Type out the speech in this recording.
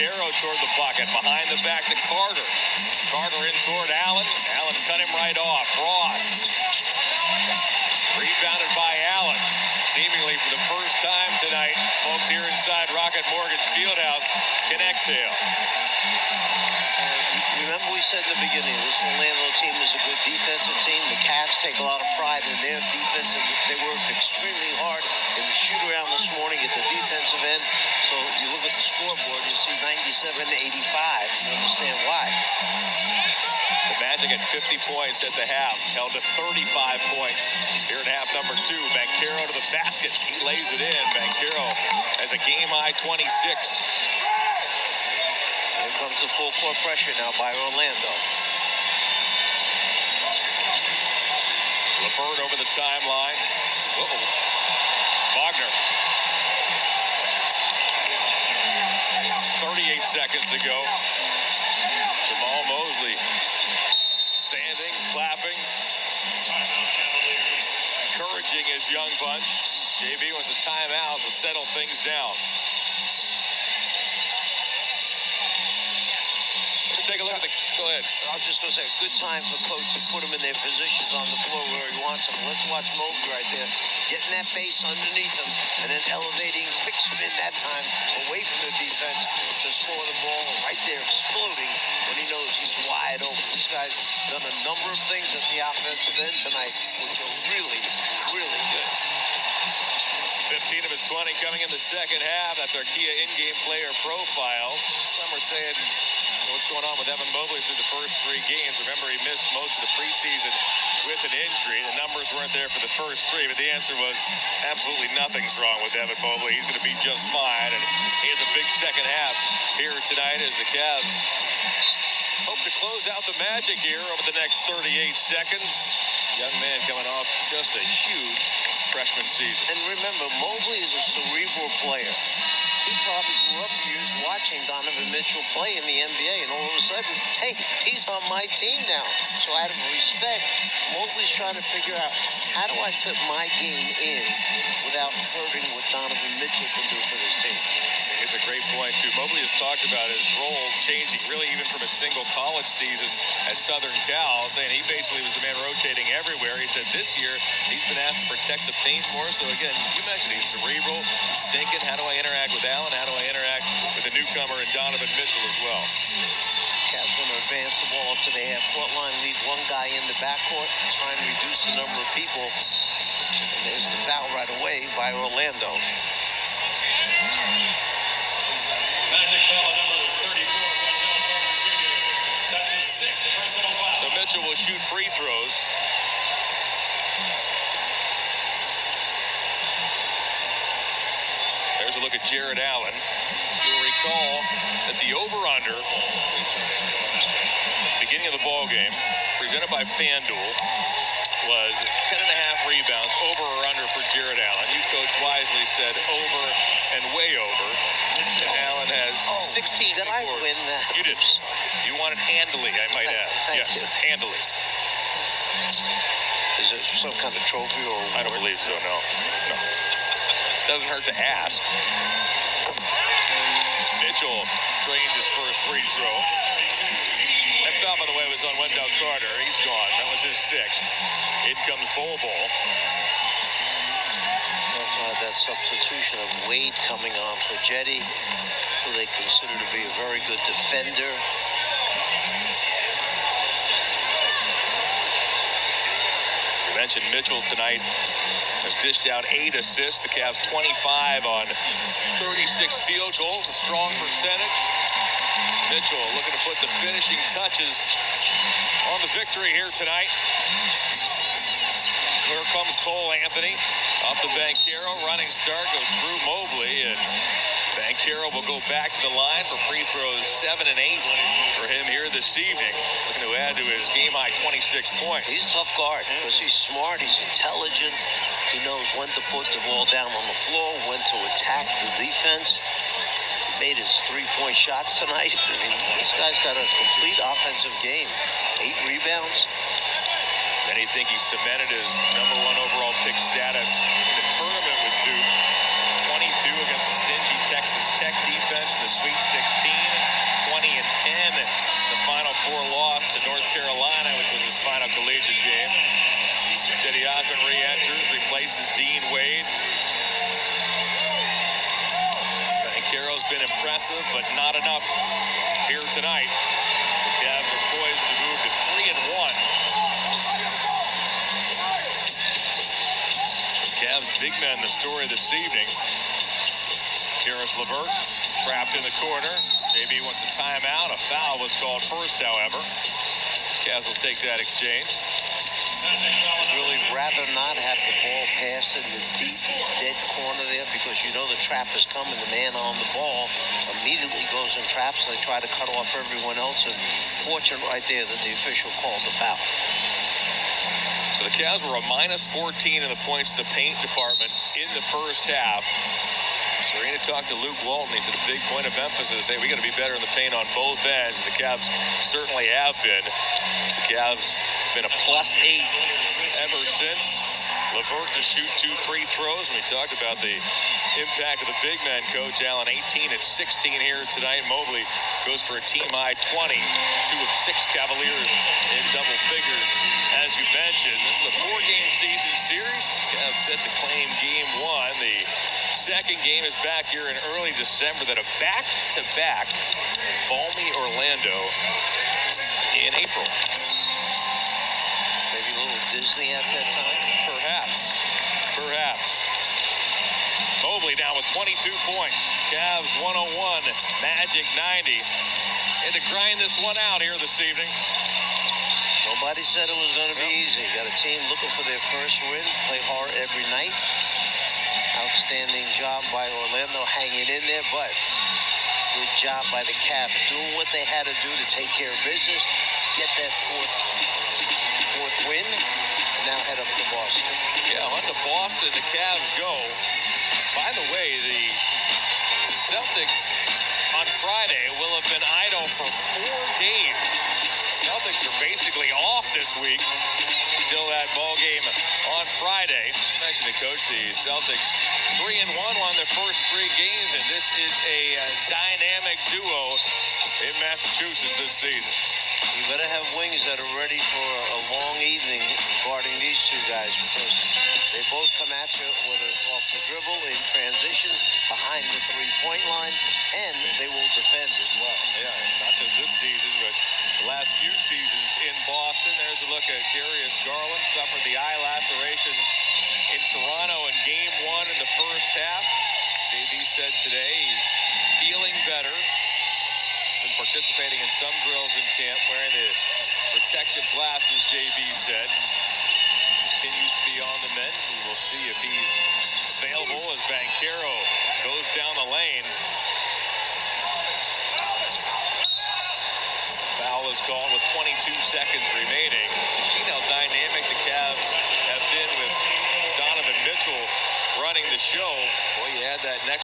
Arrow toward the bucket, behind the back to Carter. Carter in toward Allen. Allen cut him right off. Ross. Rebounded by Allen. Seemingly for the first time tonight, folks here inside Rocket Mortgage Fieldhouse can exhale. Remember we said in the beginning, this Orlando team is a good defensive team. The Cavs take a lot of pride in their defense, and they worked extremely hard in the shoot-around this morning at the defensive end. So you look at the scoreboard, you see 97-85. You understand why. The Magic at 50 points at the half, held to 35 points here in half number 2. Banchero to the basket. He lays it in. Banchero has a game-high 26. Here comes the full court pressure now by Orlando. LeVert over the timeline. Uh-oh. Wagner. 38 seconds to go. Jamal Mosley standing, clapping, encouraging his young bunch. JB wants a timeout to settle things down. Take a look at the, go ahead. I was just going to say, a good time for coach to put them in their positions on the floor where he wants them. Let's watch Mobley right there, getting that base underneath him, and then elevating, quick spin that time away from the defense to score the ball right there, exploding when he knows he's wide open. This guy's done a number of things at the offensive end tonight, which are really, really good. 15 of his 20 coming in the second half. That's our Kia in-game player profile. Some are saying, what's going on with Evan Mobley through the first 3 games? Remember, he missed most of the preseason with an injury. The numbers weren't there for the first 3, but the answer was absolutely nothing's wrong with Evan Mobley. He's going to be just fine, and he has a big second half here tonight as the Cavs hope to close out the Magic here over the next 38 seconds. Young man coming off just a huge freshman season. And remember, Mobley is a cerebral player. He probably grew up years watching Donovan Mitchell play in the NBA, and all of a sudden, hey, he's on my team now. So out of respect, Mobley's trying to figure out, how do I fit my game in without hurting what Donovan Mitchell can do for this team? It's a great point, too. Mobley has talked about his role changing really even from a single college season at Southern Cal, saying he basically was the man rotating everywhere. He said this year he's been asked to protect the paint more. So, again, you mentioned he's cerebral, he's thinking, how do I interact with Allen? How do I interact with the newcomer and Donovan Mitchell as well? Cavs going to advance the ball up to the half-court line, leave one guy in the backcourt, try and reduce the number of people. And there's the foul right away by Orlando. Magic foul number 34. That's his 6th personal foul. So Mitchell will shoot free throws. There's a look at Jared Allen. You'll recall that the over-under, beginning of the ball game, presented by FanDuel, was 10.5 rebounds, over or under for Jared Allen. You, Coach, wisely said over and way over. And Allen has 16 Did I boards. win that? You did. You won it handily, I might add. Thank you. Handily. Is it some kind of trophy or award? I don't believe so, no. Doesn't hurt to ask. Mitchell drains his first free throw. That foul, by the way, was on Wendell Carter. He's gone. That was his 6th. In comes Bol. That substitution of Wade coming on for Jetty, who they consider to be a very good defender. You mentioned Mitchell tonight has dished out 8 assists. The Cavs 25 on 36 field goals, a strong percentage. Mitchell looking to put the finishing touches on the victory here tonight. Here comes Cole Anthony off the Banchero. Running start goes through Mobley, and Banchero will go back to the line for free throws 7 and 8 for him here this evening. Looking to add to his game-high 26 points. He's a tough guard because he's smart, he's intelligent. He knows when to put the ball down on the floor, when to attack the defense. He made his 3-point shots tonight. I mean, this guy's got a complete offensive game. 8 rebounds. Many think he cemented his #1 overall pick status in the tournament with Duke. 22 against a stingy Texas Tech defense in the Sweet 16, 20-10. The Final Four loss to North Carolina, which was his final collegiate game. Cedi Osman re-enters, replaces Dean Wade. Banchero's been impressive, but not enough here tonight. The Cavs are poised to move to 3-1. Cavs big men, the story this evening. Karis LeVert trapped in the corner. JB wants a timeout. A foul was called first, however. Cavs will take that exchange. Really rather not have the ball passed in the deep, dead corner there, because you know the trap is coming. The man on the ball immediately goes in traps. They try to cut off everyone else, and fortunate right there that the official called the foul. So the Cavs were a -14 in the points in the paint department in the first half. Serena talked to Luke Walton. He said a big point of emphasis, hey, we got to be better in the paint on both ends. And the Cavs certainly have been. The Cavs been a +8 ever since. LeVert to shoot 2 free throws. And we talked about the impact of the big man, Coach Allen. 18 and 16 here tonight. Mobley goes for a team high 20. 2 of 6 Cavaliers in double figures. As you mentioned, this is a 4-game season series. Cavs set to claim game 1. The second game is back here in early December. Then a back-to-back balmy Orlando in April. Maybe a little Disney at that time. Perhaps. Mobley now with 22 points. Cavs 101, Magic 90. And to grind this one out here this evening. Nobody said it was going to be easy. Got a team looking for their first win. Play hard every night. Outstanding job by Orlando hanging in there, but good job by the Cavs doing what they had to do to take care of business, get that fourth win, and now head up to Boston. Yeah, on to Boston, the Cavs go. By the way, the Celtics on Friday will have been idle for 4 days. Celtics are basically off this week until that ball game on Friday. Mentioned the coach, the Celtics 3-1 won their first 3 games, and this is a dynamic duo in Massachusetts this season. You better have wings that are ready for a long evening guarding these 2 guys, because they both come at you, whether it's off the dribble, in transition, behind the 3-point line, and they will defend as well. Yeah, not just this season, but the last few seasons in Boston. There's a look at Darius Garland, suffered the eye laceration in Toronto in game 1 in the first half. JB said today he's feeling better. Been participating in some drills in camp, wearing the protective glasses, JB said. Continues to be on the mend. We will see if he's available as Banchero goes down the lane. Foul is called with 22 seconds remaining.